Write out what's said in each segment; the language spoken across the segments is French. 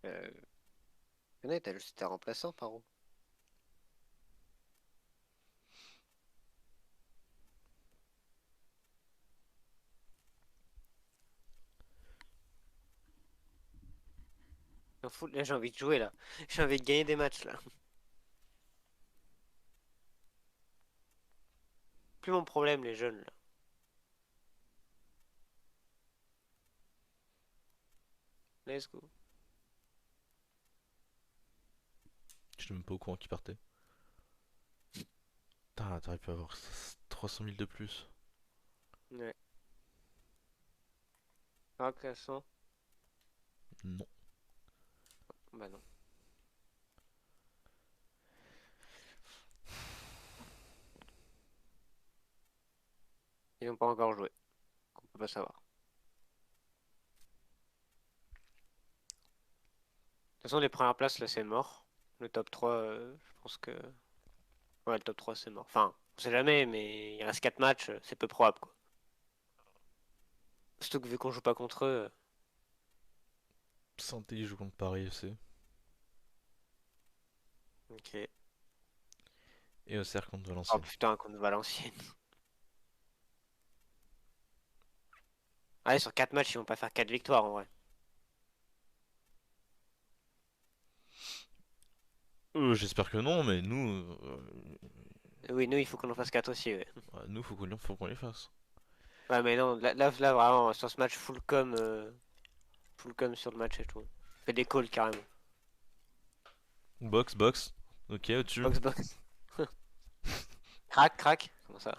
Euh, Honnête, c'était remplaçant, Paro. M'en fous, là, j'ai envie de jouer, là. J'ai envie de gagner des matchs, là. Plus mon problème, les jeunes, là. Let's go. Je suis même pas au courant qu'il partait. Putain, t'aurais pu avoir 300 000 de plus. Ouais. Ah, classant. Non. Bah non. Ils n'ont pas encore joué. On peut pas savoir. De toute façon, les premières places, là, c'est mort. Le top 3, je pense que... Ouais, le top 3, c'est mort. Enfin, on sait jamais, mais il reste 4 matchs, c'est peu probable, quoi. Surtout que vu qu'on joue pas contre eux... Santé joue contre Paris FC. Ok. Et Auxerre contre Oh Valenciennes. putain, contre Valenciennes. Ouais, sur 4 matchs, ils vont pas faire 4 victoires, en vrai. J'espère que non, mais nous, Oui, nous, il faut qu'on en fasse 4 aussi, ouais. nous faut qu'on les fasse. Ouais, mais non, là, vraiment, sur ce match, full com sur le match et tout. Fait des calls, carrément. Box, box. Ok, au-dessus. Box, box. Crac, crac. Comment ça?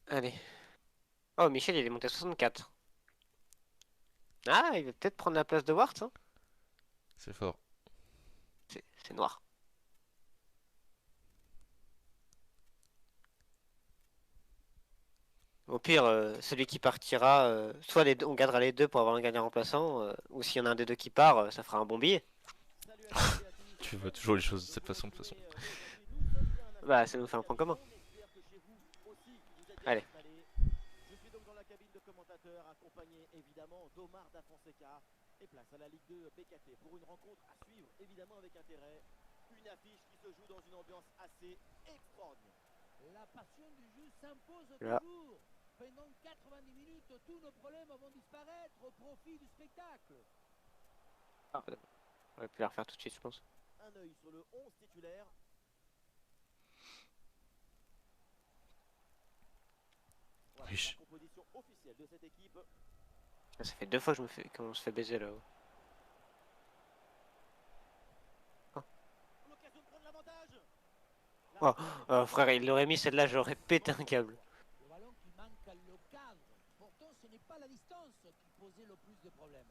Allez. Oh, Michel, il est monté à 64. Ah, il va peut-être prendre la place de Wart, hein. C'est fort. C'est noir. Au pire, celui qui partira, soit on gardera les deux pour avoir un gagnant remplaçant, ou s'il y en a un des deux qui part, ça fera un bon billet. Tu vois toujours les choses de cette façon, de toute façon. Bah, ça nous fait un point commun. Allez. Je suis donc dans la cabine de commentateurs, accompagné évidemment d'Omar Da Fonseca. Et place à la Ligue 2 BKT pour une rencontre à suivre évidemment avec intérêt. Une affiche qui se joue dans une ambiance assez extraordinaire. La passion du jeu s'impose Là. toujours. Pendant 90 minutes, tous nos problèmes vont disparaître au profit du spectacle. Ah, on aurait pu la refaire tout de suite, je pense. Un œil sur le 11 titulaire. Voilà la Riche. composition officielle de cette équipe. Ah, ça fait 2 fois que qu'on se fait baiser là-haut. Oh, L'occasion de prendre l'avantage. La oh, reprise oh, est frère, il l'aurait mis celle-là, j'aurais pété un câble. Le ballon qui manque le cadre. Pourtant, ce n'est pas la distance qui posait le plus de problèmes.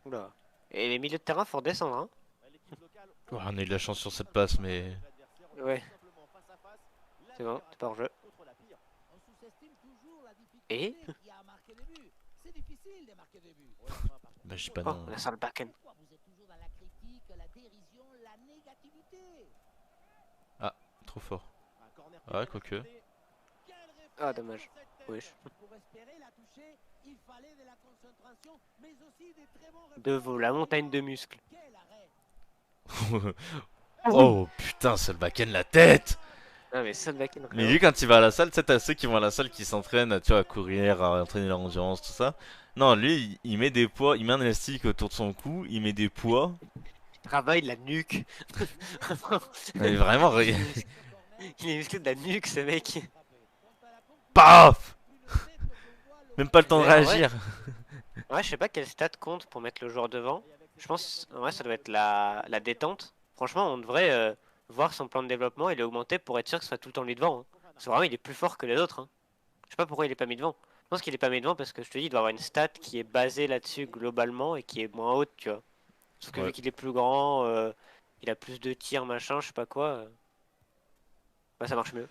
Oula. Et les milieux de terrain, faut redescendre, hein. l'équipe locale Ouais, on oblige a eu de la chance sur tout cette passe, simplement mais. avec l'adversaire. On a Ouais, tout simplement face à face la c'est bon, meilleure c'est pas attaque hors-jeu. contre la pire. On sous-estime toujours la Et? difficulté qu'il y a à marquer des buts. C'est difficile de marquer des buts. Ouais, enfin, pas pour Bah, tout je le dis monde. pas Oh, non. on a sur le back-end. Pourquoi vous êtes toujours dans la critique, la dérision, la négativité? Ah, trop fort. Un corner Ouais, piégé de quoique. côté. Quel Ah, réflexe dommage. sur cette Wesh. tête. Pour espérer la toucher, il fallait de la concentration, mais aussi des très bons De réflexes veau, la montagne de derrière. muscles. Quel arrêt! Oh putain, c'est le back-end la tête! Ah, mais ça, le back-end, Mais frérot. lui, quand il va à la salle, tu sais, t'as ceux qui vont à la salle qui s'entraînent, tu vois, à courir, à entraîner leur endurance, tout ça. Non, lui, il met des poids, il met un élastique autour de son cou, il met des poids. Il travaille la nuque. Mais vraiment, Ce corner, Il est musclé de la nuque, ce mec. frappé. Quant à la conclusion, paf! une tête que voit Même pas le temps de Mais en vrai, réagir. je sais pas quel stat compte pour mettre le joueur devant. Je pense, en vrai, ça doit être la détente. Franchement, on devrait voir son plan de développement et l'augmenter pour être sûr que ce soit tout le temps lui devant, hein. Parce que vraiment, il est plus fort que les autres, hein. Je sais pas pourquoi il est pas mis devant. Je pense qu'il est pas mis devant parce que je te dis, il doit avoir une stat qui est basée là-dessus globalement et qui est moins haute, tu vois. Sauf que vu Ouais, qu'il est plus grand, il a plus de tirs, machin, je sais pas quoi. Bah, ça marche mieux.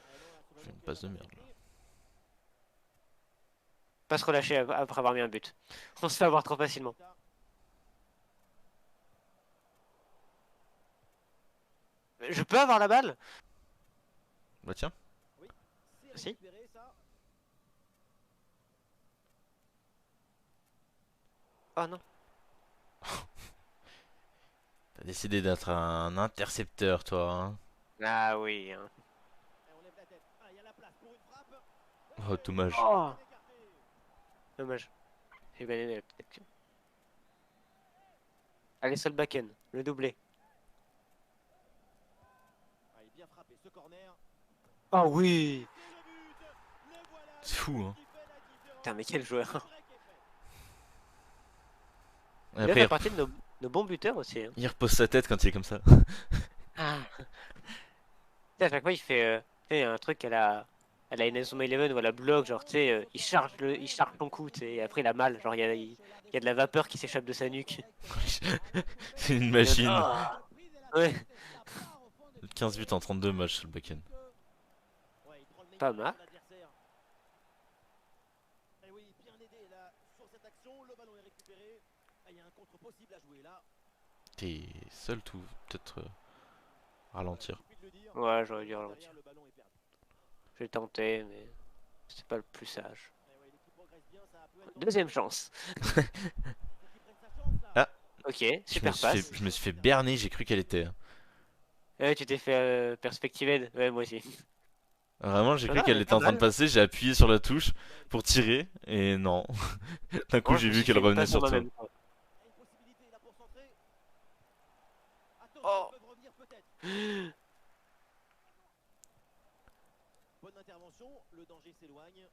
je fais une passe de merde là. Pas se relâcher après avoir mis un but. On se fait avoir trop facilement. Je peux avoir la balle? Bah tiens. C'est Si. récupéré, ça. Oh non. T'as décidé d'être un intercepteur, toi. Hein. Ah oui. Hein. Et on lève la tête. Ah, il y a la place pour une frappe. Oh, dommage. Oh, dommage. J'ai bien aimé la petite action. Allez, seul back-end, le doublé. Ah, il est bien frappé ce corner. Oh oui. C'est le but. Le voilà. C'est fou, hein. Qui fait la différence. Putain, mais quel joueur. Le break est fait. Et Il doit après, faire partie de nos bons buteurs aussi. Hein. il repose sa tête quand il est comme ça. Ah. Tu sais, à chaque fois, il fait tu sais, un truc à la Inazuma Eleven ou à la bloc, genre, tu sais, il charge son coup, tu sais, et après, il a mal. Genre, il y a de la vapeur qui s'échappe de sa nuque. C'est une Et machine. ah. Ouais, 15 buts en 32 matchs sur le back-end. Ouais, il prend le meilleur pas mal. de l'adversaire. Et oui, bien aidé là sur cette action. Le ballon est récupéré. Ah, il y a un contre possible à jouer là. T'es seul tout, peut-être ralentir. Il suffit de le dire. Ouais, j'aurais dû ralentir. Derrière, le ballon est perdu. J'ai tenté, mais c'est pas le plus sage. Eh ouais, l'équipe progresse bien, ça peut être Deuxième chance. faut qu'il prenne sa chance là. Ah, Ok, super passe. je me suis fait berner, j'ai cru qu'elle était. Ouais, tu t'es fait perspectiver. Ouais, moi aussi. Vraiment, j'ai cru Ah, qu'elle mais était pas en train de mal. passer, j'ai appuyé sur la touche pour tirer, et non. D'un coup, Moi, je j'ai me vu suis qu'elle fait une revenait passe en sur toi. moi-même. Quoi. Il y a une possibilité là pour centrer. Attention, Oh. ils peuvent revenir peut-être. Bonne intervention, le danger s'éloigne.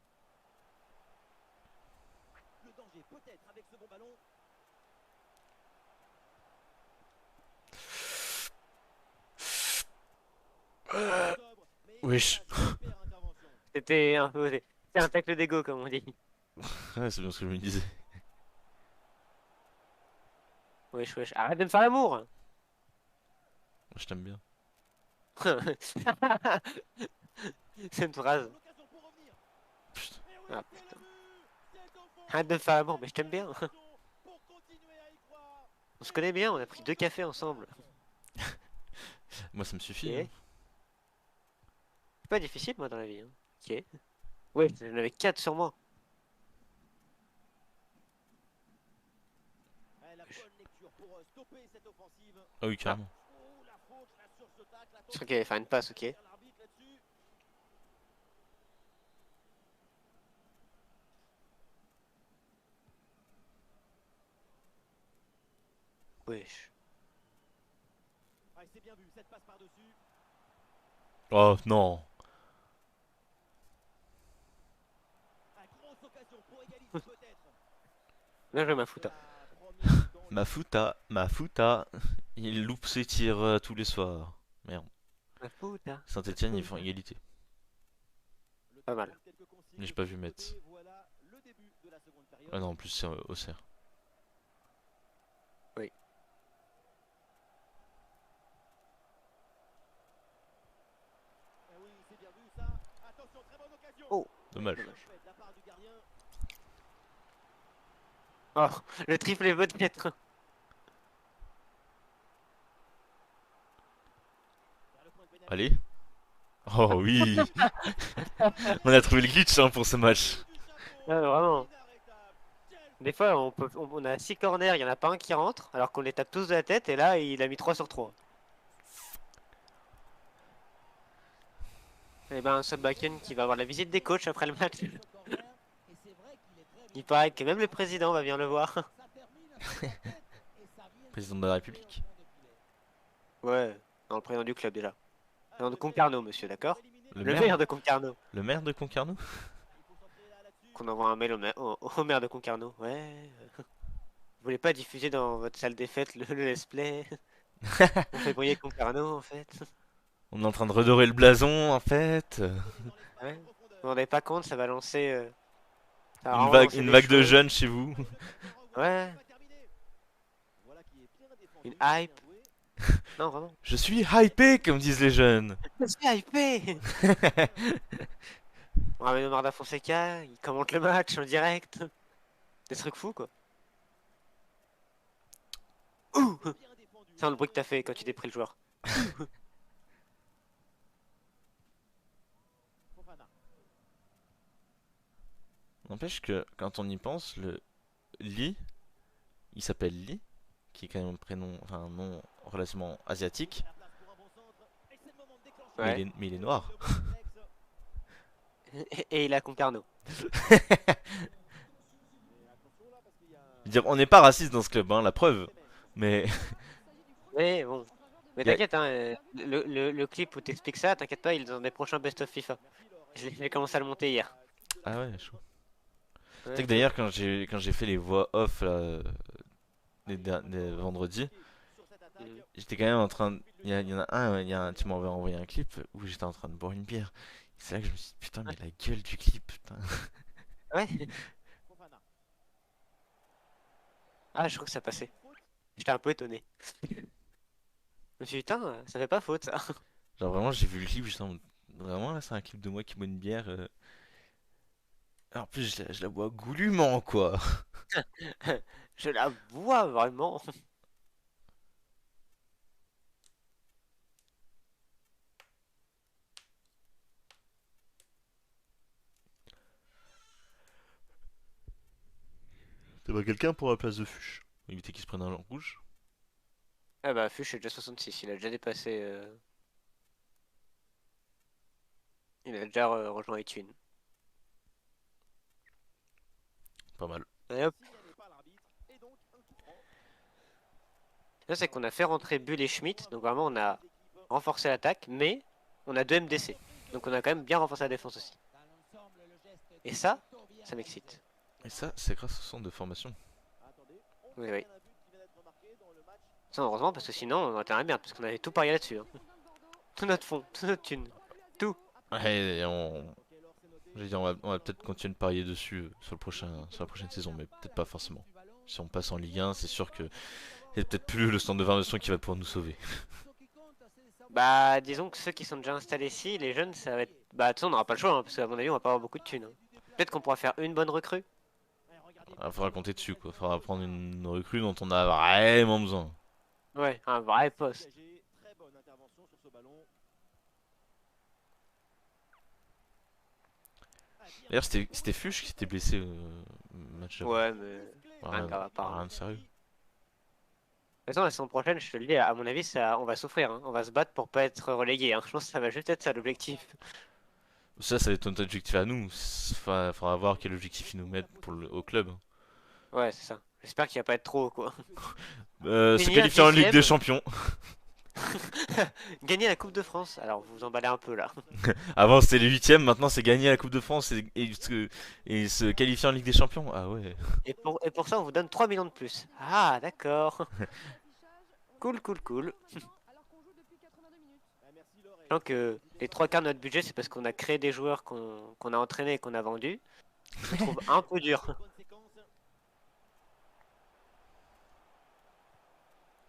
Le danger peut-être avec ce bon ballon. Sobre, mais Wesh. efficace, super intervention. C'était un peu. C'était un tacle d'ego, comme on dit. Ouais, c'est bien ce que je me disais. Wesh, wesh. Arrête de me faire l'amour. Je t'aime bien. C'est une phrase. L'occasion pour revenir. Putain. Et oui, Ah c'est putain. le but. C'est au fond. Arrête de me faire l'amour, mais je t'aime bien. Attention pour continuer à y croire. On se connaît bien, on a pris 2 cafés ensemble. Moi, ça me suffit. Ok. Hein. C'est pas difficile, moi, dans la vie. Hein. Ok. Ouais, j'en avais 4 sur moi. Ouais, la bonne lecture pour stopper cette offensive. Ah oui, carrément. Oh, la faute là sur ce tacle. Je crois qu'il allait faire une passe, ok. L'arbitre là-dessus. Wesh. Ah, c'est bien vu, cette passe par-dessus. Oh non. Ah, grosse occasion pour égaliser peut-être. Là, je m'en fous. La première mi-temps, Mafuta. Il loupe ses tirs tous les soirs. Merde. Ma faute, hein. Saint-Etienne, ils font égalité. le Pas temps mal. de quelques consignes Mais j'ai pas de vu chaque Metz. côté. Voilà le début de la seconde période. Ah non, en plus, c'est Auxerre. Eh oui, c'est bien vu ça. Attention, très bonne occasion. Oh. Dommage. Bien fait de la part du gardien. Oh, le triplé peut-être. Vers le point de pénalty. Allez. Oh oui. On a trouvé le glitch hein, pour ce match. Du chapeau. Ouais, vraiment. Inarrêtable. Quel Des fois, on a 6 corners, il y en a pas un qui rentre, alors qu'on les tape tous de la tête, et là, il a mis 3 sur 3. Et ben, un sub back-end qui va avoir la visite des coachs après le match. Il paraît que même le président va venir le voir. Président de la République. Ouais, non, le président du club déjà. Le président de Concarneau, monsieur, d'accord? Le Le maire, maire de Concarneau. le maire de Concarneau. Il faut centrer là là-dessus. Qu'on envoie un mail au maire de Concarneau. Ouais. Vous voulez pas diffuser dans votre salle des fêtes le let's play? On fait briller Concarneau en fait. On est en train de redorer le blason en fait. Ouais. Vous vous rendez pas compte, ça va lancer. Ça va Une vraiment vague, lancer une des vague de choses. jeunes chez vous. Ouais. Voilà qui est bien défendu, Une bien hype. joué. Non, vraiment. Je suis hypé comme disent les jeunes. Je suis hypé. On ramène Omar Da Fonseca, il commente le match en direct. Des trucs fous quoi. Ouh. Bien défendu. C'est le bruit que t'as fait quand tu t'es pris le joueur. N'empêche que quand on y pense, le Lee, il s'appelle Lee, qui est quand même un prénom, enfin un nom relativement asiatique, La place pour un bon centre. Et c'est le moment de déclencher. Ouais. mais il est noir. Le bon réflexe. Et il a Concarneau. Et attention là parce qu'il y a Je veux dire, on n'est pas raciste dans ce club, hein, la preuve. Mais Mais bon. Mais y a- t'inquiète, hein, le clip où t'expliques ça, t'inquiète pas, il est dans des prochains Best of FIFA. J'ai commencé à le monter hier. ah ouais, chaud. Tu sais Ouais. que d'ailleurs quand j'ai fait les voix off là, des vendredis, Mhm. j'étais quand même en train de... il y en a un, tu m'avais envoyé un clip où j'étais en train de boire une bière. C'est là que je me suis dit, putain, mais la gueule du clip, putain. Ouais. Fofana. Ah, je crois que ça passait. J'étais un peu étonné. Je me suis dit, putain, ça fait pas faute ça. Genre vraiment, j'ai vu le clip, j'étais en mode, vraiment là, c'est un clip de moi qui boit une bière. En plus, je la bois goulûment, quoi. Je la vois vraiment. T'as pas quelqu'un pour la place de Fuchs? Éviter qu'il se prenne un rouge. Ah bah, Fuchs est déjà 66, il a déjà dépassé. Il a déjà rejoint Etwin. Pas mal. Et hop. Signalé par l'arbitre. Et donc un coup franc. Là, c'est qu'on a fait rentrer Bull et Schmidt, donc vraiment on a renforcé l'attaque, mais on a deux MDC. Donc on a quand même bien renforcé la défense aussi. Et ça m'excite. Et ça, c'est grâce au centre de formation. Attendez. On Oui, sait oui. qu'il y a un but qui vient d'être marqué dans le match. Ça, heureusement, parce que sinon on aurait été dans la merde, parce qu'on avait tout parié là-dessus. Hein. Tout notre fond, toute notre thune. Tout. Ouais, Ok, alors c'est noté. je veux dire, on va peut-être continuer de parier dessus sur la prochaine saison, mais peut-être pas forcément. Si on passe en Ligue 1, c'est sûr que c'est peut-être plus le centre de formation qui va pouvoir nous sauver. Bah, disons que ceux qui sont déjà installés ici, les jeunes, ça va être. Bah, de toute façon, on n'aura pas le choix, hein, parce qu'à mon avis, on va pas avoir beaucoup de thunes. Hein. Peut-être qu'on pourra faire une bonne recrue. Il faudra compter dessus, quoi. Faudra prendre une recrue dont on a vraiment besoin. Ouais, un vrai poste. Dégagé. Très bonne intervention sur ce ballon. D'ailleurs, c'était Fuchs qui s'était blessé au match d'avant. Ouais, mais. Rien Rien, de grave, apparemment. rien de sérieux. De toute façon, la saison prochaine, je te le dis, à mon avis, ça, on va souffrir. Hein. On va se battre pour pas être relégué. Hein. Je pense que ça va juste être ça l'objectif. Ça va être notre objectif à nous. Faudra voir quel objectif ils nous mettent au club. Ouais, c'est ça. J'espère qu'il va pas être trop haut, quoi. Se Finir qualifier en Ligue des 10e. Champions. Gagner la Coupe de France. Alors, vous vous emballez un peu là. Avant c'était les huitièmes, maintenant c'est gagner la Coupe de France et se qualifier en Ligue des Champions. Ah ouais. Et pour ça, on vous donne 3 millions de plus. Ah, d'accord. Cool, cool, cool. Ah, merci Laure. Sachant que les 3 quarts de notre budget, c'est parce qu'on a créé des joueurs qu'on a entraînés et qu'on a vendus. Je trouve un peu dur. Bonne séquence.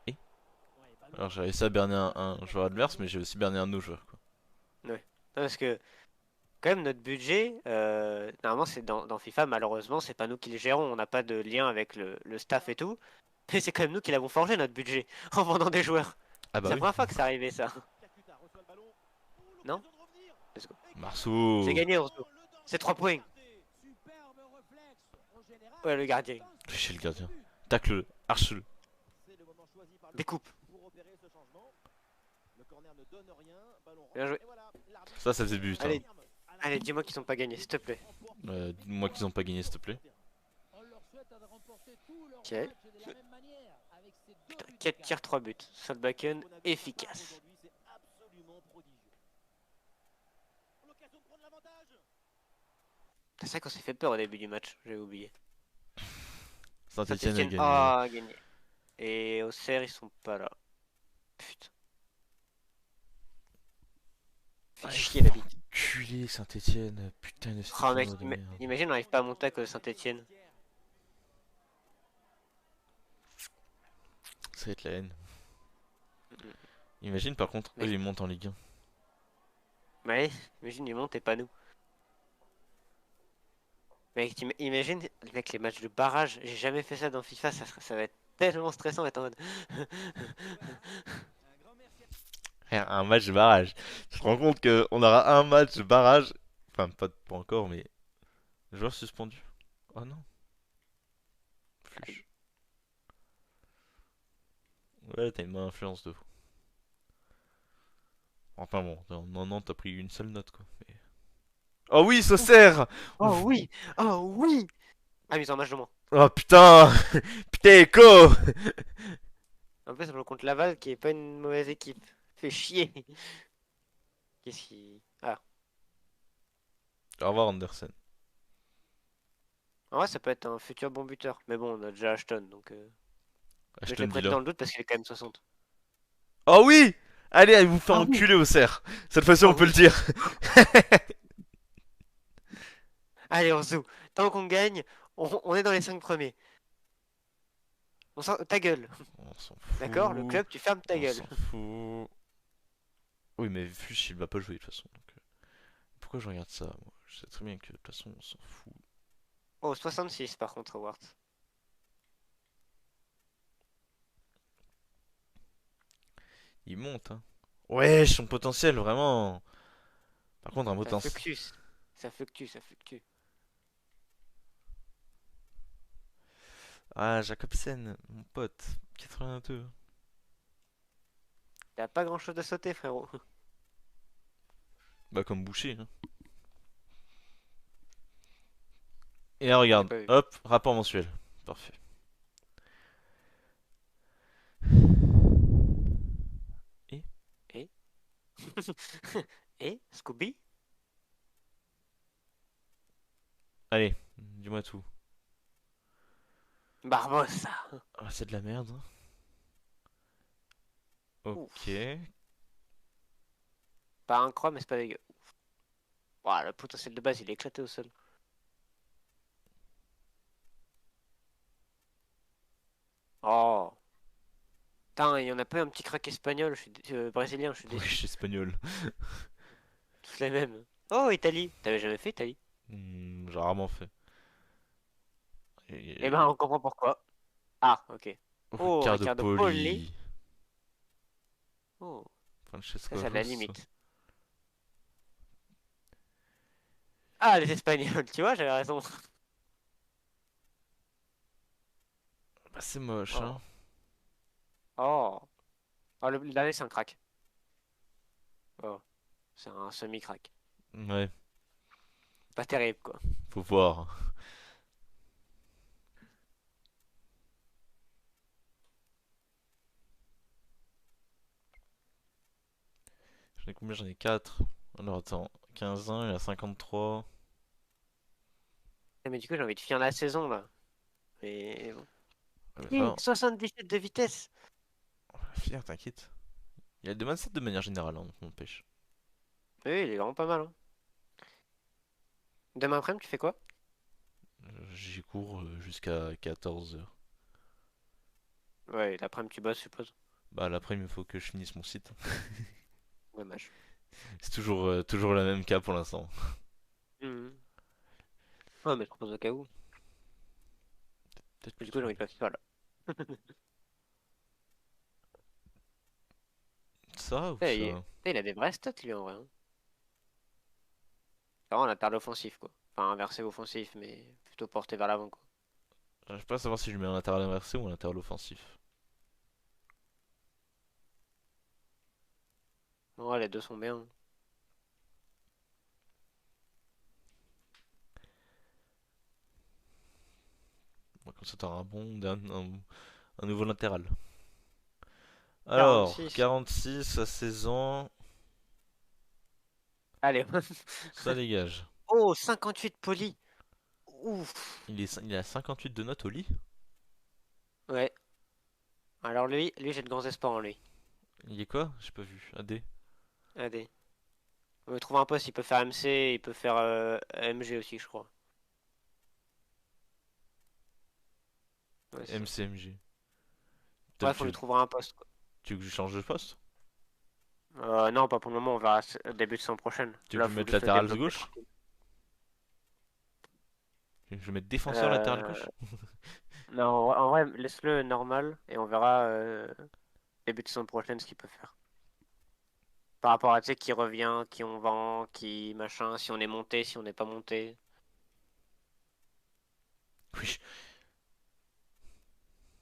Et Ouais, ballon. Alors j'ai réussi à berner un joueur adverse, mais j'ai aussi berné un de nos joueurs, quoi. Non, parce que, quand même, notre budget, normalement, c'est dans FIFA, malheureusement, c'est pas nous qui le gérons. On n'a pas de lien avec le staff et tout. Mais c'est quand même nous qui l'avons forgé, notre budget, en vendant des joueurs. Ah bah C'est la oui. première fois que ça arrivait, ça. Kakuta reçoit le ballon. Oh, Non l'occasion de revenir. Let's go. Marceau. C'est gagné, Orso. Le danger C'est 3 points. Superbe réflexe. En général, Ouais, le gardien. Chez le gardien. Tacle-le, harche-le. C'est le moment choisi par le Découpe. pour opérer ce changement. Le corner ne donne rien. Ballon Bien joué. Et voilà, l'arbitre Ça faisait but. Hein. Allez, allez, dis-moi qu'ils sont pas gagnés, s'il te plaît. Dis-moi qu'ils ont pas gagné, s'il te plaît. on leur souhaite de remporter tous leurs Ok. matchs de la même manière. Avec ces deux Putain, buts 4 d'écart. tirs, 3 buts. Solbakken, efficace. Aujourd'hui, c'est absolument prodigieux. L'occasion de prendre l'avantage. C'est ça qu'on s'est fait peur au début du match, j'avais oublié. Saint-Etienne a Saint-Etienne, gagné. ah, gagné. Et Auxerre, ils sont pas là. Putain. Fait Ah, chier la bite. Culé Saint-Etienne, putain de Oh mec, de merde. imagine on n'arrive pas à monter à cause de Saint-Etienne. Ça va être la haine. Imagine par contre, eux Mais- ils montent en Ligue 1. Ouais, imagine ils montent et pas nous. Mec, imagine avec les matchs de barrage, j'ai jamais fait ça dans FIFA, ça va être tellement stressant d'être en mode. Un match de barrage. Tu te rends compte qu'on aura un match de barrage. Enfin, pas encore, mais. Joueur suspendu. Oh non. Fluche. Ouais, t'as une bonne influence de fou. Enfin bon, non, t'as pris une seule note quoi. Oh oui, Saucer! Oh oui! Oh oui! Ah, mais ils ont un match de moins. Oh putain! Putain, Echo! En plus, on joue contre Laval qui est pas une mauvaise équipe. Fait chier. Qu'est-ce qui. Ah. Au revoir, Andersen. En vrai, ça peut être un futur bon buteur. Mais bon, on a déjà Ashton donc. Mais je l'ai Ashton prêté Villa. dans le doute parce qu'il est quand même 60. Oh oui! Allez, elle vous fait Ah oui! enculer au cerf. Cette fois-ci, Oh on peut le oui! dire. Allez, on se joue. Tant qu'on gagne, on est dans les 5 premiers. Ta gueule. On s'en D'accord? Le fout. club, tu fermes ta On gueule. s'en fout. Oui, mais Fuchs, il va pas jouer de toute façon. Donc, pourquoi je regarde ça moi? Je sais très bien que de toute façon, on s'en fout. Oh, 66 par contre, Howard. Il monte, hein. Ouais, son potentiel, vraiment. Par contre, un Ça potentiel. fluctue. Ça fluctue, ça fluctue. Ah, Jacobsen, mon pote. 82. T'as pas grand chose à sauter, frérot. Bah, comme Boucher, hein. Et là, J'ai regarde. pas vu. Hop, rapport mensuel. Parfait. Et Et Et Scooby? allez, dis-moi tout. Barbossa. Ah, c'est de la merde, hein. Ok. Ouf. Pas un croix, mais c'est pas dégueu. Ouah, le potentiel de base, il est éclaté au sol. Oh. Putain, il y en a pas un petit crack espagnol, brésilien, je suis Oui, je déçu. suis espagnol. Tous les mêmes. Oh, Italie. T'avais jamais fait Italie? J'ai rarement fait. Eh Et... ben, on comprend pourquoi. Ah, ok. Oh, Oh, Riccardo Ricardo Poli. Poli. Oh, ça, Francesco c'est à la Russo. limite. Ah, les Espagnols, tu vois, j'avais raison. Bah, c'est moche, hein. Oh. Oh. Oh, le dernier, c'est un crack. Oh, c'est un semi-crack. Ouais, Pas terrible, quoi. faut voir. J'en ai combien? J'en ai 4. Alors attends, 15 ans, il a 53. Eh, mais du coup, j'ai envie de finir la saison, là. Mais bon. Ouais, bah, ça va, 77 de vitesse. on va la finir, t'inquiète. Il a des 27 de manière générale, hein, donc n'empêche. Oui, il est vraiment pas mal, hein. Demain après-midi, tu fais quoi? J'y cours jusqu'à 14 h. Ouais, l'après-midi, tu bosses, je suppose. Bah l'après, il faut que je finisse mon site. Dommage. C'est toujours la même cas pour l'instant. Mhm. Ouais, mais je propose au cas où. Peut-être Du plus coup, j'ai tôt. envie de passer par là. Ça ou Eh, ça? il a des vrais stats, lui, en vrai, hein. C'est vraiment un latéral offensif, quoi. Enfin, inversé offensif, mais plutôt porté vers l'avant, quoi. J'arrive pas à savoir si je mets un latéral inversé ou un latéral offensif. Ouais, les deux sont bien. Bon, comme ça, t'auras un nouveau latéral. Alors, 46. 46 à 16 ans, Allez. ça dégage. Oh, 58 poli. Ouf. Il a 58 de notes au lit. Ouais. Alors lui j'ai de grands espoirs en lui. Il est quoi? J'ai pas vu. AD. Allez. On va trouver un poste, il peut faire MC, il peut faire MG aussi, je crois. Ouais, c'est ça. MCMG. Bref, on lui trouvera un poste, quoi. Tu veux que je change de poste? Non, pas pour le moment, on verra début de saison prochaine. Tu veux Là, que je faut mette juste le latéral développer gauche? tranquille. Tu veux que je mette défenseur latéral Euh, gauche? non, en vrai, laisse-le normal et on verra début de saison prochaine ce qu'il peut faire. Par rapport à, tu sais, qui revient, qui on vend, qui machin, si on est monté, si on n'est pas monté. Oui.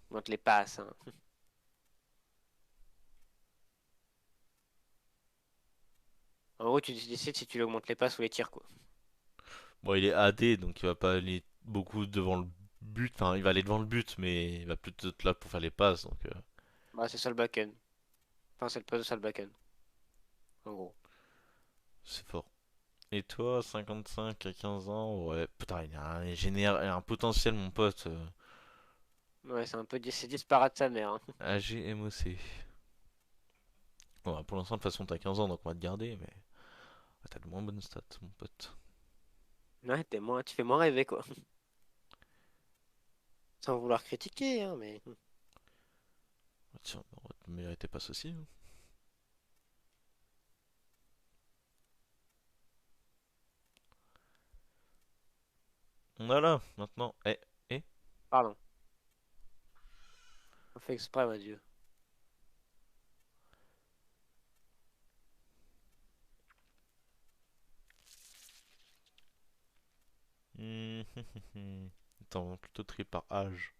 Augmente les passes. Hein. En gros, tu décides si tu lui augmentes les passes ou les tirs, quoi. Bon, il est AD, donc il va pas aller beaucoup devant le but. Enfin, il va aller devant le but, mais il va plutôt être là pour faire les passes. Donc, Bah, c'est ça le back-end. Enfin, c'est le poste de ça le back-end. En gros. c'est fort. Et toi, 55 à 15 ans, ouais, putain, il a un potentiel, mon pote. Ouais, c'est un peu c'est disparate sa mère. Hein. AGMOC. Bon, bah, pour l'instant, de toute façon, t'as 15 ans, donc on va te garder, mais t'as de moins bonnes stats, mon pote. Ouais, tu fais moins rêver, quoi. Sans vouloir critiquer, hein, mais. Ah, tiens, on va te mériter pas ceci. Hein. Voilà, maintenant. Eh. Pardon. On fait exprès, mon Dieu. Hmm, Attends, on va plutôt trier par âge.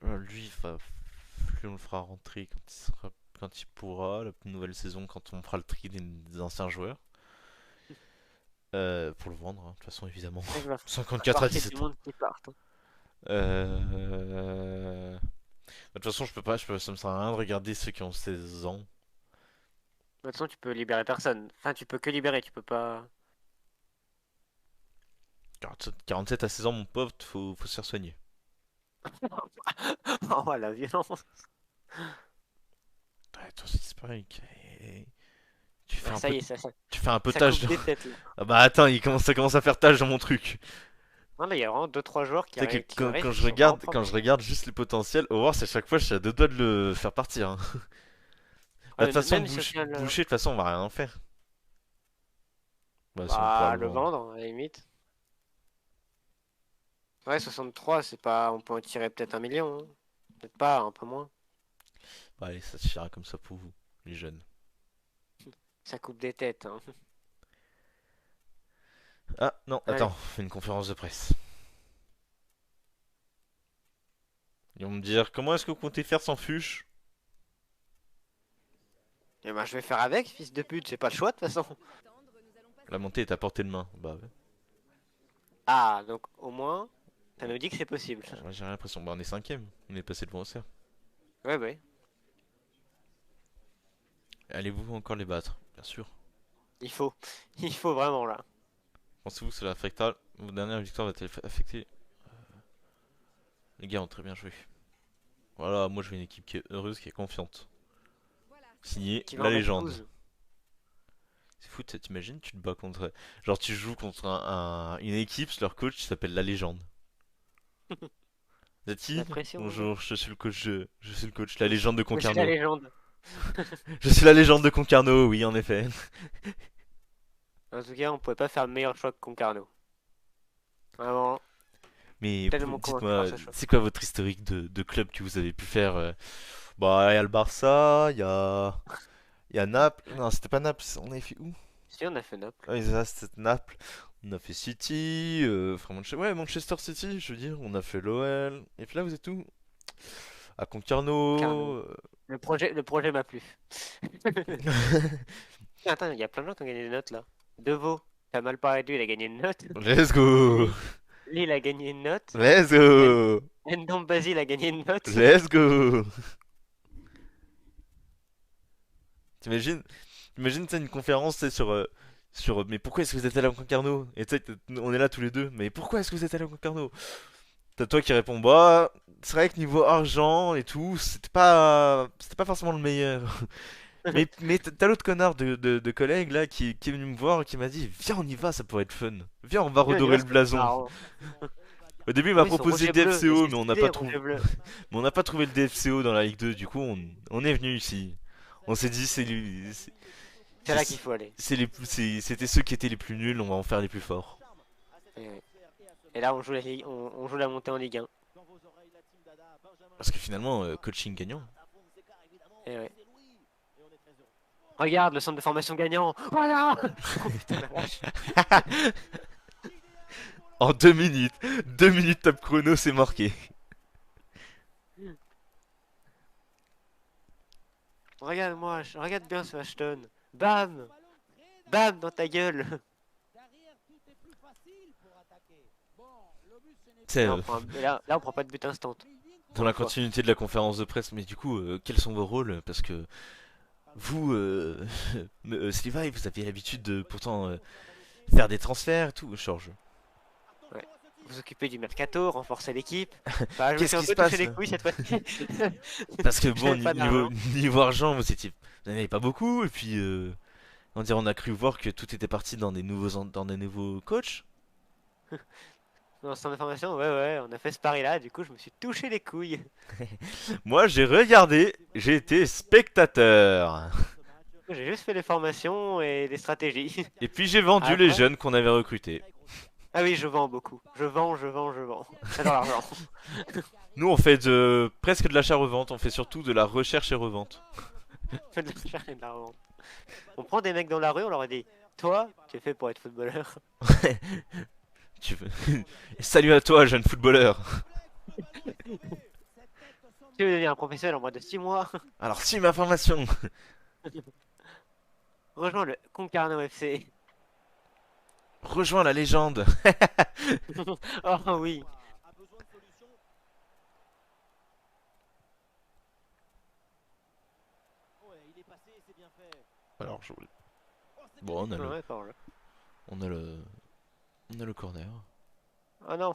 Lui, plus on le fera rentrer quand il pourra, la nouvelle saison, quand on fera le tri des anciens joueurs. Pour le vendre, hein, de toute façon, évidemment. Il va 54 falloir à qu'il y ait du 17 ans. monde qui parte. Hein. De toute façon, je peux pas, ça me sert à rien de regarder ceux qui ont 16 ans. De toute façon, tu peux libérer personne. Enfin, tu peux que libérer, tu peux pas. 47 à 16 ans, mon pote, faut se faire soigner. Oh, la violence. Ouais, toi, c'est pareil. Tu fais Ah, un ça peu, y est, ça, tu fais un peu ça tâche coupe dans... des têtes, là. Ah bah attends, ça commence à faire tâche dans mon truc. Non, là, il y a vraiment deux trois joueurs Tu sais que qui arrivent, quand qui sont vraiment quand propres. je regarde juste les potentiels, au revoir, c'est à chaque fois, je suis à deux doigts de le faire partir. Hein. Bah, de Ouais, toute façon, même si au final, boucher, de toute façon, on va rien en faire. Bah, si on pourra bah, le le vendre. vendre, à la limite. Ouais, 63, c'est pas. On peut en tirer peut-être 1 million. Hein. Peut-être pas, un peu moins. Bah, allez, ça suffira comme ça pour vous, les jeunes. Ça coupe des têtes. Hein. Ah, non, attends, Allez. on fait une conférence de presse. Ils vont me dire, comment est-ce que vous comptez faire sans fuche? Et bah, je vais faire avec, fils de pute, j'ai pas le choix de toute façon. La montée est à portée de main. Bah ouais. Ah, donc au moins, ça nous dit que c'est possible. Moi, j'ai l'impression, bah on est cinquième, on est passé devant Auxerre. Ouais, ouais. Allez-vous encore les battre? Bien sûr. Il faut. Il faut vraiment là. Pensez-vous que cela affectera vos dernières victoires va-t-elle affecter? Les gars ont très bien joué. Voilà, moi je veux une équipe qui est heureuse, qui est confiante. Signé Qui va la en mettre légende. 12. C'est fou, t'imagines, tu te bats contre. Genre, tu joues contre une équipe, leur coach s'appelle la légende. Zati, La pression. Hein. bonjour, je suis le coach, je suis le coach, la légende de Je suis la Concarneau. légende. Je suis la légende de Concarneau, oui, en effet. En tout cas, on pouvait pas faire meilleur choix que Concarneau. Vraiment, Mais tellement convaincu par dites-moi, ce choix. c'est quoi votre historique de club que vous avez pu faire Bah, il y a le Barça, il y a Naples. Non, c'était pas Naples, on avait fait où? Si, on a fait Naples. Ah, oui, ça, c'était Naples. On a fait City, ouais, Manchester City, je veux dire, on a fait l'OL. Et puis là, vous êtes où? À Concarneau. Concarneau. Le projet m'a plu. Attends, il y a plein de gens qui ont gagné des notes là. Deveau, t'as mal parlé de lui, il a gagné une note. Let's go! Lille a gagné une note. Let's go! Ndom Basile a gagné une note. Let's go! T'imagines? T'imagines, c'est une conférence, tu sais, sur mais pourquoi est-ce que vous êtes allé à Concarneau? Et tu sais, on est là tous les deux, mais pourquoi est-ce que vous êtes allé à Concarneau? T'as toi qui réponds, bah, c'est vrai que niveau argent et tout, c'était pas forcément le meilleur. Mais t'as l'autre connard de collègue là qui est venu me voir et qui m'a dit, viens, on y va, ça pourrait être fun. Viens, on va Viens, on y redorer va, le ça peut être blason. marrant. Au début, il m'a Oui, ils sont proposé rouge et bleu, mais DFCO, c'est mais on n'a stylé, pas rouge trouvé, et bleu. mais on n'a pas trouvé le DFCO dans la Ligue 2. Du coup, on est venu ici. On s'est dit, C'est là c'est- qu'il faut aller. c'était ceux qui étaient les plus nuls, on va en faire les plus forts. Et, et là, on joue on joue la montée en Ligue 1. Parce que finalement, coaching gagnant. Et ouais. Regarde le centre de formation gagnant. Voilà. Oh, putain, la vache. En 2 minutes. 2 minutes top chrono, c'est marqué. Regarde-moi, regarde bien ce Ashton. Bam! Bam dans ta gueule! Derrière, tout est plus facile pour attaquer. Bon, le but, ce n'est Tu sais, Là, là, on prend pas de but instant. dans la continuité de la conférence de presse, mais du coup, quels sont vos rôles? Parce que vous, Sliva, vous aviez l'habitude de pourtant faire des transferts et tout. Georges, Ouais. Vous occupez du mercato, renforcer l'équipe. Bah, je me qu'est-ce suis un qui se peu touché passe? les couilles cette fois-ci. Parce que bon, J'avais pas niveau, d'argent. niveau argent, vous n'en avez pas beaucoup, et puis on a cru voir que tout était parti dans dans des nouveaux coachs. Dans son information, ouais, ouais, on a fait ce pari-là, du coup, je me suis touché les couilles. Moi, j'ai regardé, j'ai été spectateur. J'ai juste fait les formations et les stratégies. Et puis j'ai vendu les Après, jeunes qu'on avait recrutés. ah oui, je vends beaucoup. Je vends, je vends, je vends. J'adore l'argent. Nous, on fait presque de l'achat-revente, on fait surtout de la recherche et revente. Je fais de l'achat et de la revente. On prend des mecs dans la rue, on leur a dit, toi, tu es fait pour être footballeur. Tu veux... Salut à toi, jeune footballeur. Tu veux devenir un professionnel en moins de 6 mois. Alors, si ma formation. Rejoins le Concarneau FC. Rejoins la légende. Oh oui. A besoin de solutions. Ouais, il est passé, c'est bien fait. Alors, Oh, c'est bon, bien Ouais, d'accord, là. on a le, on a le corner. Oh non.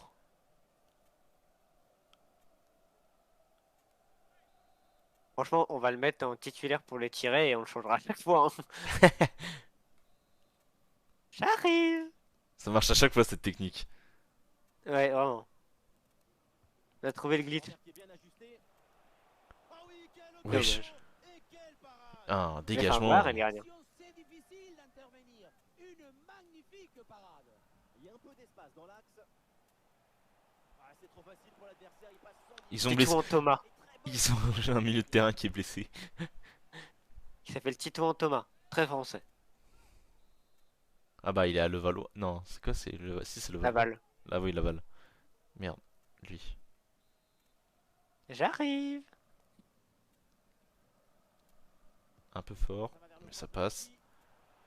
Franchement, on va le mettre en titulaire pour les tirer et on le changera à chaque fois. Hein. J'arrive. Ça marche à chaque fois cette technique. Ouais, vraiment. On a trouvé le glitch. qui est bien ajusté. Ah oui, quelle Wesh. Dommage. et quelle parade. Un Il a fait un dégagement. bar et il est gardien. C'est difficile d'intervenir. Une magnifique parade. Il y a un peu d'espace dans l'axe. Ah, c'est trop facile pour l'adversaire, il passe sans Ils ont Titou blessé. en Thomas. Ils ont j'ai un milieu de terrain qui est blessé. Qui s'appelle Titou en Thomas. Très français. Ah bah il est à Levallois. Non, c'est quoi? C'est le. Si c'est Levallois. Laval. Là oui, Laval. Merde, lui. J'arrive. Un peu fort, mais ça passe.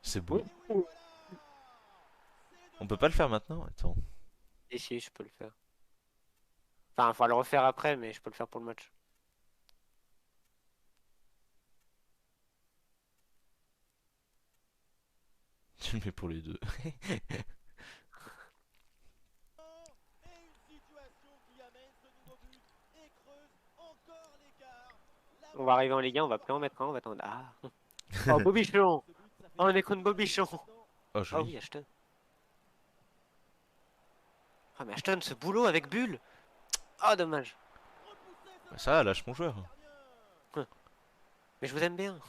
C'est beau. Oui. On peut pas le faire maintenant? Attends. Et si, je peux le faire. Enfin, il faut le refaire après, mais je peux le faire pour le match. Tu le mets pour les deux. Et une situation qui amène ce nouveau but et creuse encore l'écart. On va arriver en Ligue 1, on va plus en mettre un, on va attendre. Ah. Oh, Bobichon. Oh, on est contre Bobichon. Oh Oh joli. oui, Ashton. Ah, mais Ashton, ce boulot avec Bulle. Oh, dommage. Bah, ça, lâche mon joueur. Mais je vous aime bien.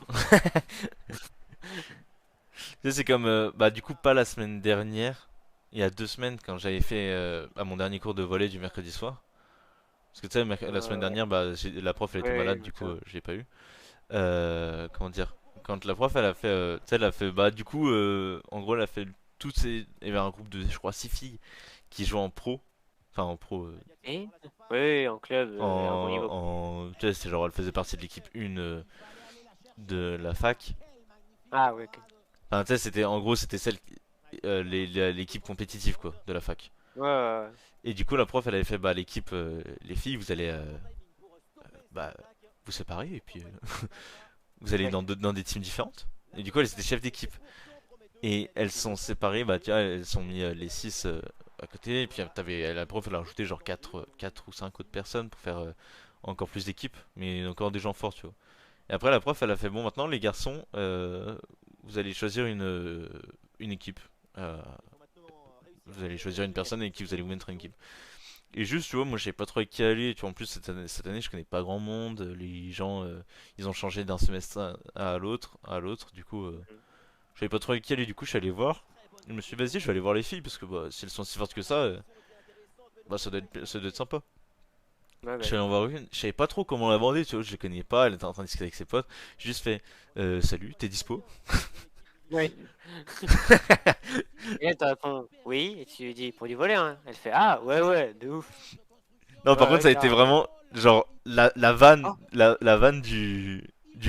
Tu sais, c'est comme, bah du coup pas la semaine dernière, il y a 2 semaines quand j'avais fait à mon dernier cours de volley du mercredi soir. Parce que tu sais, la semaine Ouais. dernière, bah, la prof elle était Ouais, malade, je du me coup souviens. je l'ai pas eu. Comment dire? Quand la prof elle a fait, tu sais, elle a fait, bah du coup, en gros elle a fait toutes ces, il y avait un groupe de, je crois, 6 filles qui jouent en pro, enfin en pro, Et oui, en club, à un bon niveau. tu sais, c'est genre elle faisait partie de l'équipe 1 de la fac. Ah, ouais, ok. Enfin, tu sais, en gros, c'était l'équipe compétitive, quoi, de la fac. Ouais, ouais, ouais. Et du coup, la prof, elle avait fait, bah, l'équipe, les filles, vous allez, bah, vous séparer, et puis, vous allez Ouais. dans des teams différentes. Et du coup, elles étaient chefs d'équipe. Et elles sont séparées, bah, tu vois, elles sont mis les 6 à côté, et puis, la prof, elle a rajouté genre 4 ou 5 autres personnes pour faire encore plus d'équipes, mais encore des gens forts, tu vois. Et après, la prof, elle a fait, bon, maintenant, les garçons, vous allez choisir une équipe. Vous allez choisir une personne avec qui vous allez vous mettre en équipe. Et juste, tu vois, moi, je savais pas trop avec qui aller. Tu vois, en plus, cette année, je connais pas grand monde. Les gens, ils ont changé d'un semestre à l'autre. Du coup, je savais pas trop avec qui aller. Du coup, je suis allé voir. Je me suis dit, vas-y, je vais aller voir les filles, parce que bah, si elles sont si fortes que ça, bah, ça doit être sympa. Ouais, Je bah, suis allé en voir une, je savais pas trop comment l'aborder, tu vois, je les connais pas, elle était en train de discuter avec ses potes. J'ai juste fait, salut, t'es dispo? oui. Et elle te répond, oui. oui, et tu lui dis pour du voler, hein. Elle fait ah ouais ouais, de ouf. Non, par Ouais, contre, ouais, ça a été carrément. vraiment genre la vanne, Oh, la vanne du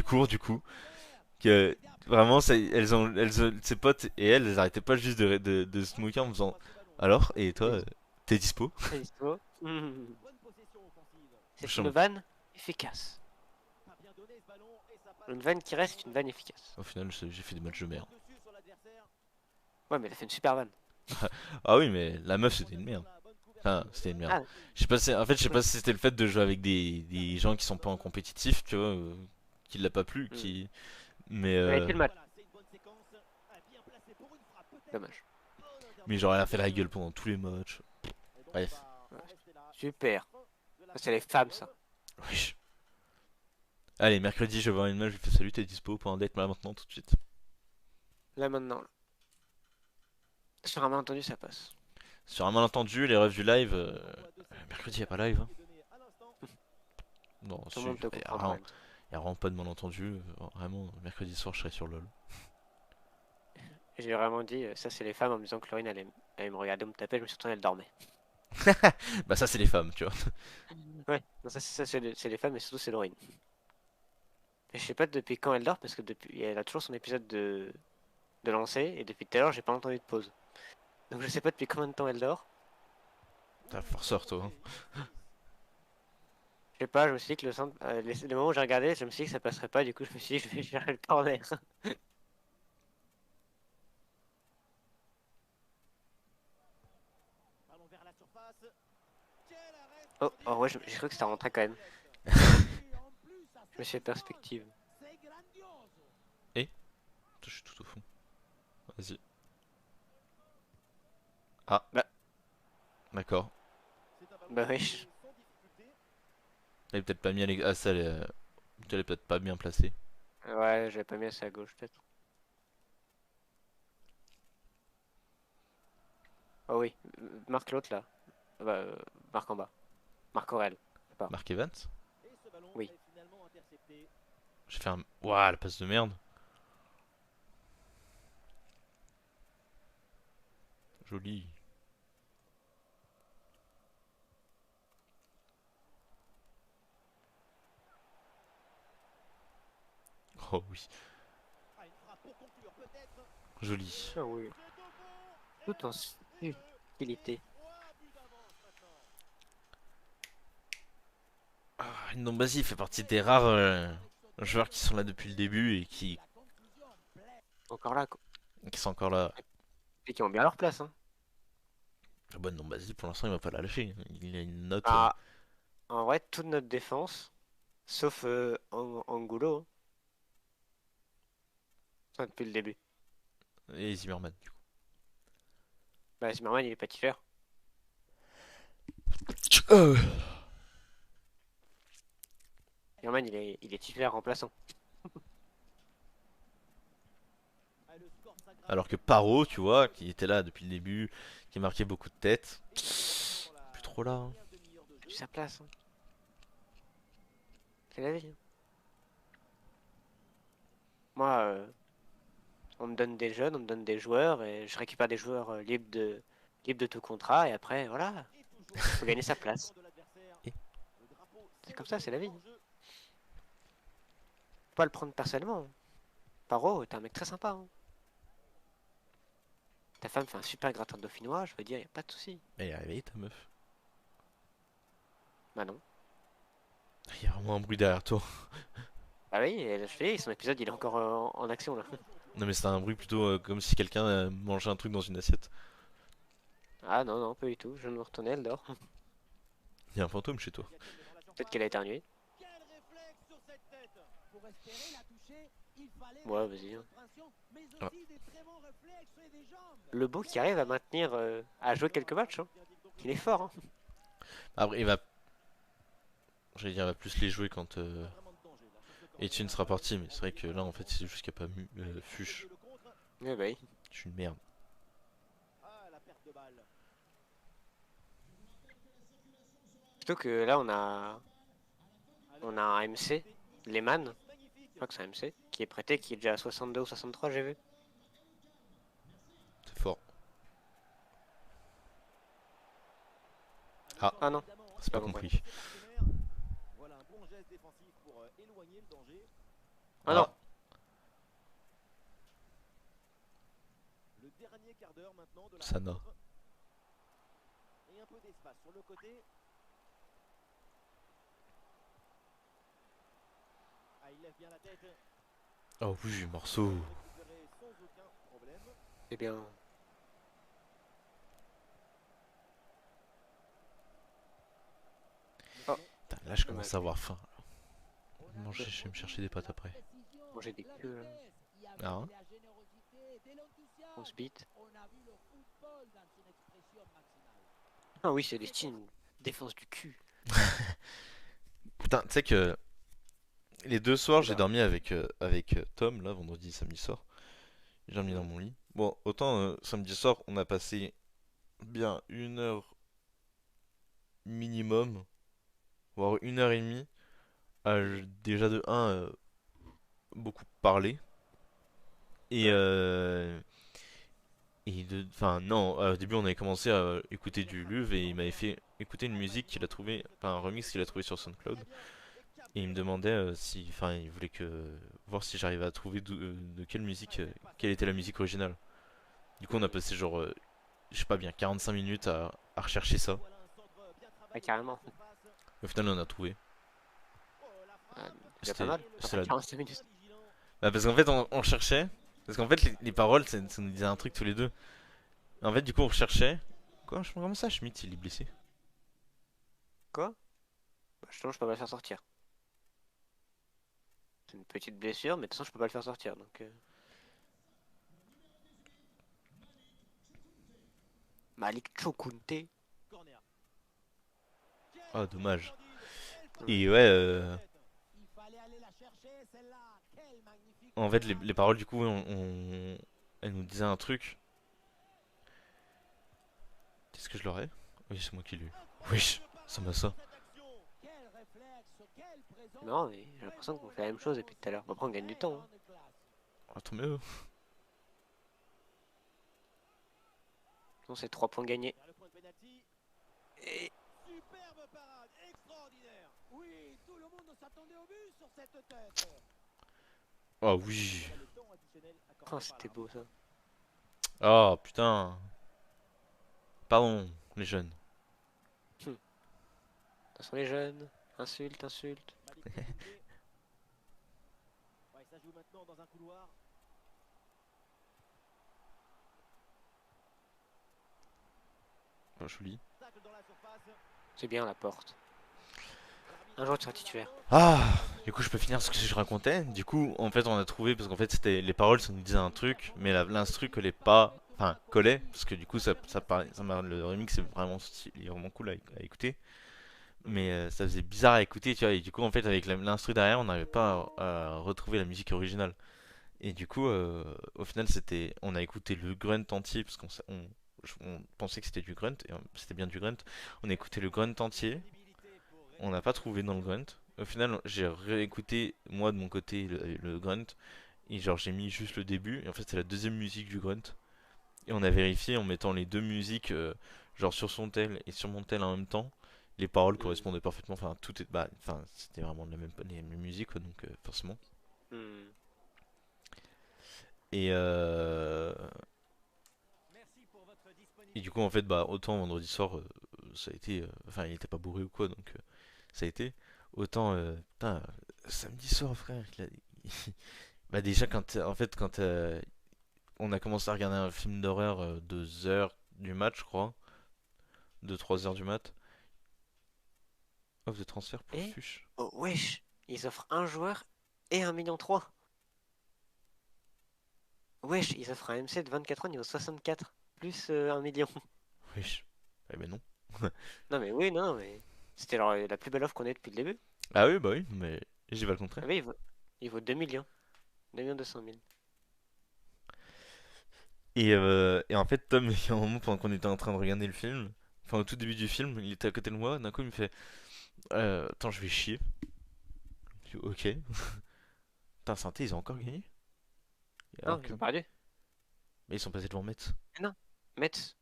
cours du coup. Que vraiment, ses potes et elles, elles arrêtaient pas juste de se moquer en faisant alors, et toi, t'es t'es dispo? t'es dispo. Bonne possession offensive. C'est une Chiant. vanne efficace. Pas bien donné ce ballon et ça passe Une vanne qui reste, c'est une vanne efficace. Au final, j'ai fait des matchs de merde. dessus sur l'adversaire. Ouais, mais elle a fait une super vanne. Ah oui, mais la meuf, c'était une merde. Enfin, c'était une merde. Ah, Je sais pas si, en fait, je sais pas si c'était le fait de jouer avec des gens qui sont pas en compétitif, tu vois, qui l'a pas plu, hmm. qui. Mais, Elle a été le match. Voilà, c'est une bonne séquence. Bien placé pour une frappe peut-être. Dommage. mais genre, elle a fait la gueule pendant tous les matchs. Et donc Bref. on va en rester là. Super. Fin de la Ça, c'est les femmes, ça. Wesh. Allez, mercredi, je vais voir une meuf, je lui fais salut, t'es dispo pour un date là maintenant, tout de suite. Là maintenant. Là. Sur un malentendu, ça passe. Sur un malentendu, les refs du live, mercredi, y a pas live, hein. à l'instant. Non, Tout si, le monde te y a comprendra. rien, y a vraiment pas de malentendu. Vraiment, mercredi soir, je serai sur LoL. J'ai vraiment dit, ça c'est les femmes en me disant que Laurine allait me regarder me taper, je me suis retourné, elle dormait. Bah, ça, c'est les femmes, tu vois. Ouais, non, ça c'est les femmes et surtout c'est Laurine. Et je sais pas depuis quand elle dort parce que depuis elle a toujours son épisode de lancer et depuis tout à l'heure j'ai pas entendu de pause. Donc je sais pas depuis combien de temps elle dort. T'as forceur, toi, hein. Je sais pas, je me suis dit que le moment où j'ai regardé, je me suis dit que ça passerait pas, du coup je me suis dit que je vais chercher le corner. Ballon vers la surface. Quel arrêt Oh, oh ouais, j'ai cru que c'était rentré quand même. En plus, à Je me suis fait cette perspective. zone, c'est grandiose. Je suis tout au fond. Vas-y. Ah, Bah, d'accord. C'est un ballon bah oui. sans difficulté. Elle est peut-être pas mis Ah, ça, elle est peut-être pas bien placée. Ouais, j'avais pas mis assez à gauche peut-être. Oh oui, marque l'autre là. Bah, marque en bas. Marc Aurel. Je sais pas. Mark Evans? Et ce ballon Oui. est finalement intercepté. J'ai fait un. Ouah, la passe de merde. Joli. Oh oui, Ah, une frappe pour conclure peut-être. joli. Ah oui. C'est au Tout en subtilité. 3 buts d'avance maintenant. Ah, Ndombasi fait partie des rares joueurs qui sont là depuis le début et Encore là, quoi. qui sont encore là. Et qui ont bien leur place, hein. Ah bah Ndombasi, pour l'instant, il va pas la lâcher. Il a une note. Ah, en vrai, toute notre défense, sauf Angulo, hein. Enfin, depuis le début. Et Zimmerman, du coup. Bah, Zimmerman, il est pas titulaire. Zimmerman, il est titulaire remplaçant. Ah, le score s'aggrave. Alors que Paro, tu vois, qui était là depuis le début, qui marquait beaucoup de têtes. Plus trop là, hein. Première demi-heure de Plus jeu. sa place, hein. C'est la vie, hein. Moi, on me donne des jeunes, on me donne des joueurs, et je récupère des joueurs libres de tout contrat, et après, voilà, Et toujours faut gagner sa place. de l'adversaire. Et Le drapeau C'est comme ça, c'est la vie. en jeu. Faut pas le prendre personnellement, hein. Paro, t'es un mec très sympa, hein. Ta femme fait un super gratin de dauphinois, je veux dire, y a pas de souci. Elle est réveillée, ta meuf. Bah non. Il y a vraiment un bruit derrière toi. Ah oui, et je fais, son épisode, il est encore en action, là. Non, mais c'était un bruit plutôt comme si quelqu'un mangeait un truc dans une assiette. Ah non, non, pas du tout, je viens de me retourner, elle dort. Il y a un fantôme chez toi. Peut-être qu'elle a éternué. Quel réflexe sur cette tête. Pour espérer la toucher, il fallait Ouais, de la vas-y, hein. concentration, mais Ah. aussi des très bons réflexes et des jambes. Le beau qui arrive à maintenir, à jouer quelques matchs, hein. Il est fort, hein. Après, il va. J'allais dire, il va plus les jouer quand Vraiment de danger, là, sur ce corner. Etienne sera parti, mais c'est vrai que là, en fait, c'est juste qu'il n'y a pas Fuchs. Le contre. Ouais, bah oui. Je suis une merde. Ah, la perte de balle. Surtout que là, on a un MC, Lehman, Magnifique. je crois que c'est un MC, qui est prêté, qui est déjà à 62 ou 63, j'ai vu. C'est fort. Ah, Ah non, c'est pas pas compris. compris. Voilà un bon geste défensif pour éloigner le danger. Ah Ah, non, Le dernier quart d'heure maintenant de la Sana. rencontre. Et un peu d'espace sur le côté. Ah, il lève bien la tête. Oh oui, morceau. Récupéré sans aucun problème. c'est bien. Oh, Putain, là, je commence dommage. à avoir faim. On a Manger, je vais me chercher des pâtes la après. précision, Manger des la queues, là. vitesse, il y avait Ah, de la générosité, de On se l'enthousiasme. bite. On a vu le football dans son expression maximale. Ah oui, Célestine, défense du cul. putain, tu sais que les 2 soirs, j'ai Oula. dormi avec Tom, là, vendredi, samedi soir. J'ai dormi dans mon lit. Bon, autant samedi soir, on a passé bien 1 heure minimum, voire 1 heure et demie, à déjà de un beaucoup parler. Et, Ouais. enfin, non, au début, on avait commencé à écouter du Luv et il m'avait fait écouter une musique qu'il a trouvé, enfin, un remix qu'il a trouvé sur SoundCloud. Et il me demandait si, enfin, il voulait voir si j'arrivais à trouver de quelle musique, quelle était la musique originale. Du coup, on a passé genre, je sais pas bien, 45 minutes à rechercher ça. Ah, carrément. Et au final, on a trouvé. Ah, c'est déjà pas C'était, mal. T'as c'était pas la. 45 minutes. Bah, parce qu'en fait, on cherchait. Parce qu'en fait, les paroles, ça nous disait un truc tous les deux. En fait, du coup, on recherchait. Quoi? Comment ça, Schmitt, il est blessé? Quoi? Bah, justement, je peux pas le faire sortir. C'est une petite blessure, mais de toute façon, je peux pas le faire sortir. Donc, Malik Chokunte. Ah, dommage. Ouais. Et ouais, Il fallait aller la chercher, celle-là. Quel magnifique en fait, les parade. paroles, du coup, elles nous disaient un truc. Est-ce que je l'aurais? Oui, c'est moi qui l'ai eu. Oui, ça m'a ça. Quel réflexe, quelle présence. Non, mais j'ai l'impression qu'on fait la même chose depuis tout à l'heure. Bon, après, on gagne du Très temps. Hein. grande classe. Ah, tant mieux. Sinon, c'est 3 points gagnés. Vers le point de pénalty. Et... Superbe parade, extraordinaire. Oui, tout le monde s'attendait au but sur cette tête. Ah oui. Le temps additionnel accordé Oh, par c'était l'arbitre. beau ça. Ah, putain. Pardon, les jeunes. Attention les jeunes. Insulte, insulte. Malik Kokounté. Ouais, ça joue maintenant dans un couloir. Oh, joli. Tacle dans la surface. C'est bien la porte. Un jour tu seras titulaire. Ah, du coup, je peux finir ce que je racontais. Du coup, en fait, on a trouvé parce qu'en fait, c'était les paroles, ça nous disait un truc, mais l'instru collait pas, enfin, collait parce que du coup, le remix est vraiment, il est vraiment cool à écouter, mais ça faisait bizarre à écouter, tu vois. Et du coup, en fait, avec l'instru derrière, on n'arrivait pas à retrouver la musique originale. Et du coup, au final, on a écouté le grunt entier parce on pensait que c'était du grunt et c'était bien du grunt. On a écouté le grunt entier. On n'a pas trouvé dans le grunt. Au final, j'ai réécouté moi de mon côté le grunt et genre j'ai mis juste le début et en fait c'est la deuxième musique du grunt et on a vérifié en mettant les deux musiques genre sur son tel et sur mon tel en même temps. Les paroles Hmm. correspondaient parfaitement. Enfin tout est bah enfin c'était vraiment les mêmes musiques quoi, donc forcément. Hmm. Et et du coup en fait bah autant vendredi soir ça a été enfin il était pas bourré ou quoi donc ça a été autant putain samedi soir frère bah déjà quand en fait quand on a commencé à regarder un film d'horreur 2 heures du match je crois 2-3 heures du mat. Offre de transfert pour Et Fuchs. oh wesh, ils offrent un joueur et 1,3 million. Wesh, ils offrent un MC de 24 ans niveau 64 plus 1 million. Oui. Eh ben non. Non mais oui, non mais c'était la plus belle offre qu'on ait depuis le début. Ah oui bah oui mais j'ai pas le Ah contraire. oui, il vaut 2 millions. 2 200 000. Et en fait Tom il y a un moment pendant qu'on était en train de regarder le film, enfin au tout début du film, il était à côté de moi, d'un coup il me fait attends je vais chier. Je dis, ok. Putain Saint ils ont encore gagné. Non, Alors ils que ont perdu. mais ils sont passés devant Metz. Ah non, Metz.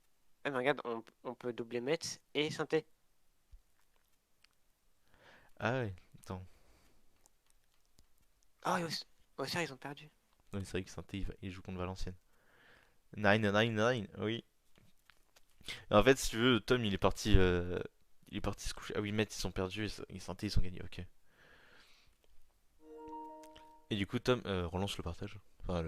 Ah mais regarde, on peut doubler Metz et Saint-Étienne. Ah ouais, attends. Ah, et Auxerre, ils ont perdu. Oui, c'est vrai que Saint-Étienne, il joue contre Valenciennes. 9-9-9, oui. Et en fait, si tu veux, Tom, il est parti se coucher. Ah oui, Metz, ils sont perdus et Saint-Étienne, ils ont gagné, ok. Et du coup, Tom, relance le partage. Enfin,